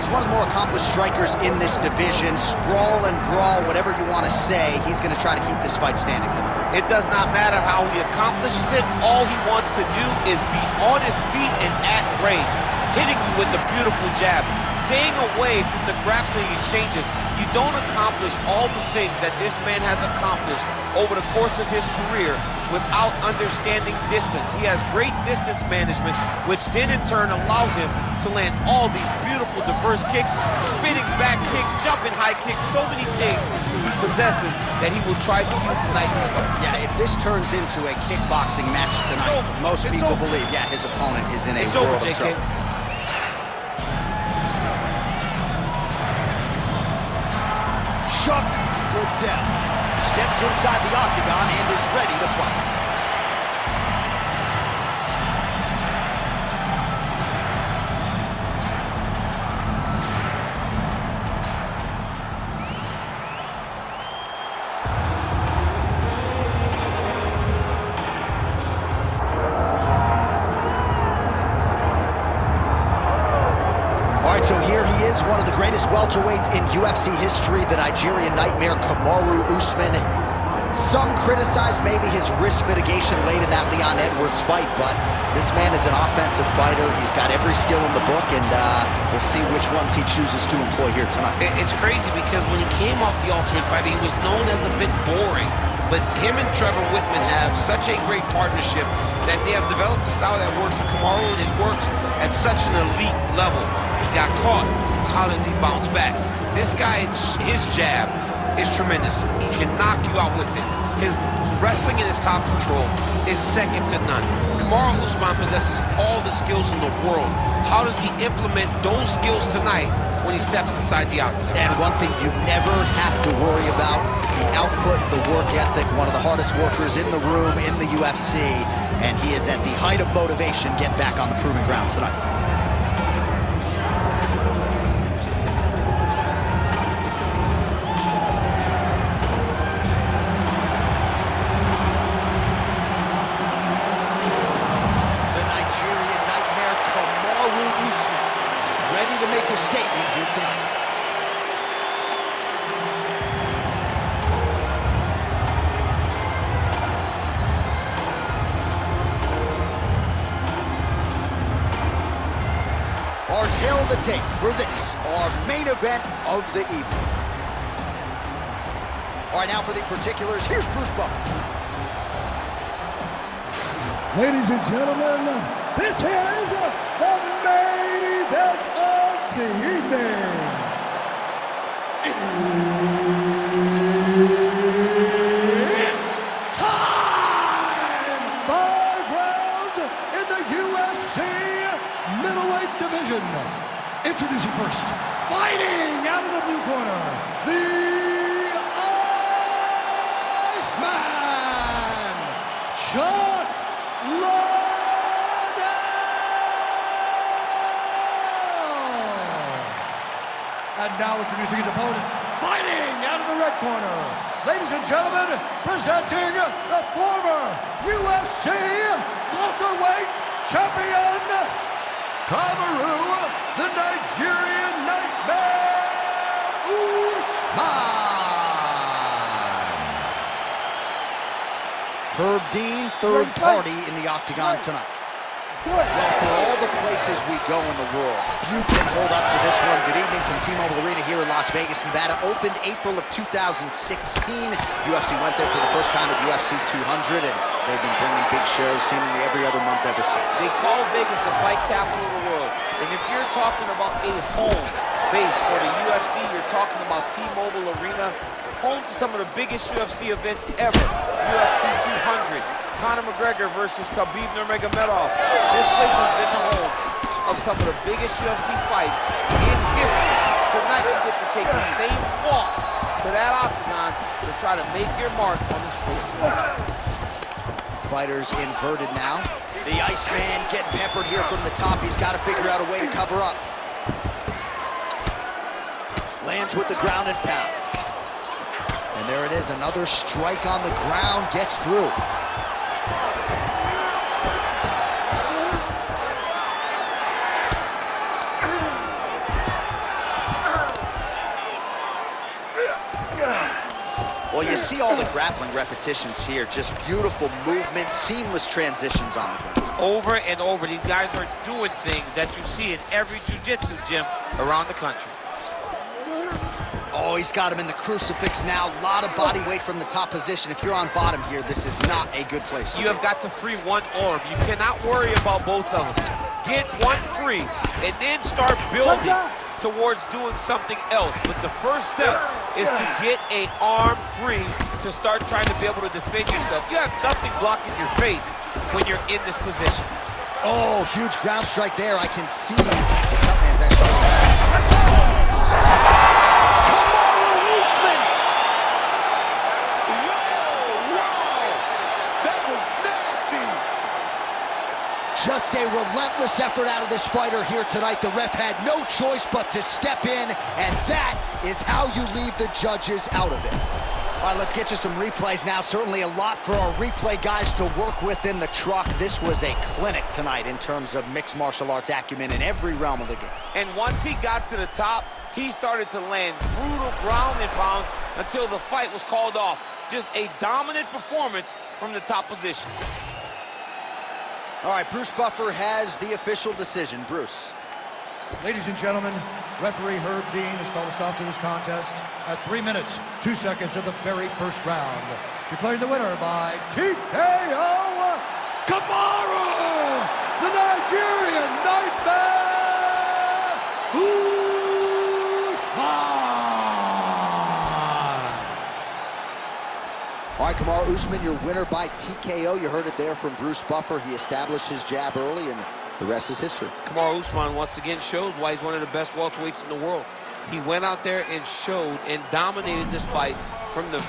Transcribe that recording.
he's one of the more accomplished strikers in this division. Sprawl and brawl, whatever you want to say, he's going to try to keep this fight standing tonight. It does not matter how he accomplishes it. All he wants to do is be on his feet and at range, hitting you with the beautiful jab, staying away from the grappling exchanges. You don't accomplish all the things that this man has accomplished over the course of his career without understanding distance. He has great distance management, which then in turn allows him to land all these beautiful diverse kicks, spinning back kicks, jumping high kicks, so many things he possesses that he will try to use tonight as well. Yeah, if this turns into a kickboxing match tonight, most people believe, yeah, his opponent is in a world of trouble. Chuck Liddell steps inside the octagon and is ready to fight. So here he is, one of the greatest welterweights in UFC history, the Nigerian nightmare, Kamaru Usman. Some criticize maybe his risk mitigation late in that Leon Edwards fight, but this man is an offensive fighter. He's got every skill in the book, and we'll see which ones he chooses to employ here tonight. It's crazy because when he came off the Ultimate Fighter, he was known as a bit boring. But him and Trevor Whitman have such a great partnership that they have developed a style that works for Kamaru, and it works at such an elite level. He got caught. How does he bounce back? This guy, his jab is tremendous. He can knock you out with it. His wrestling in his top control is second to none. Kamaru Usman possesses all the skills in the world. How does he implement those skills tonight when he steps inside the octagon? And one thing you never have to worry about, the output, the work ethic, one of the hardest workers in the room in the UFC, and he is at the height of motivation getting back on the proving ground tonight. Ready to make a statement here tonight. Our tale of the tape for this, our main event of the evening. All right, now for the particulars, here's Bruce Buffer. Ladies and gentlemen, this is the main event of the evening. It's time! 5 rounds in the UFC middleweight division. Introducing first, fighting out of the blue corner, the Iceman, Chuck Liddell. And now introducing his opponent, fighting out of the red corner, ladies and gentlemen, presenting the former UFC welterweight champion, Kamaru, the Nigerian Nightmare, Usman. Herb Dean, third party in the octagon tonight. Well, for all the places we go in the world, few can hold up to this one. Good evening from T-Mobile Arena here in Las Vegas, Nevada. Opened April of 2016. UFC went there for the first time at UFC 200, and they've been bringing big shows seemingly every other month ever since. They call Vegas the fight capital of the world. And if you're talking about a home base for the UFC, you're talking about T-Mobile Arena, home to some of the biggest UFC events ever. UFC 200. Conor McGregor versus Khabib Nurmagomedov. This place has been the home of some of the biggest UFC fights in history. Tonight you get to take the same walk to that octagon to try to make your mark on the sport. Fighters inverted now. The Iceman getting peppered here from the top. He's got to figure out a way to cover up. Lands with the ground and pound. And there it is, another strike on the ground, gets through. Well, you see all the grappling repetitions here. Just beautiful movement, seamless transitions on the ground. Over and over, these guys are doing things that you see in every jiu-jitsu gym around the country. Oh, he's got him in the crucifix now. A lot of body weight from the top position. If you're on bottom here, this is not a good place to be. You have got to free one arm. You cannot worry about both of them. Get one free and then start building towards doing something else. But the first step is to get an arm free to start trying to be able to defend yourself. You have nothing blocking your face when you're in this position. Oh, huge ground strike there. I can see the cut man's actually. Kamaru Usman! Wow! That was nasty! Just a relentless effort out of this fighter here tonight. The ref had no choice but to step in, and that is how you leave the judges out of it. All right, let's get you some replays now. Certainly a lot for our replay guys to work with in the truck. This was a clinic tonight in terms of mixed martial arts acumen in every realm of the game. And once he got to the top, he started to land brutal ground and pound until the fight was called off. Just a dominant performance from the top position. All right, Bruce Buffer has the official decision. Bruce. Ladies and gentlemen, referee Herb Dean has called a stop to this contest at 3 minutes, 2 seconds of the very first round. Declaring the winner by TKO, Kamaru, the Nigerian Nightmare, Usman. All right, Kamaru Usman, your winner by TKO. You heard it there from Bruce Buffer. He established his jab early, and the rest is history. Kamaru Usman once again shows why he's one of the best welterweights in the world. He went out there and showed and dominated this fight from the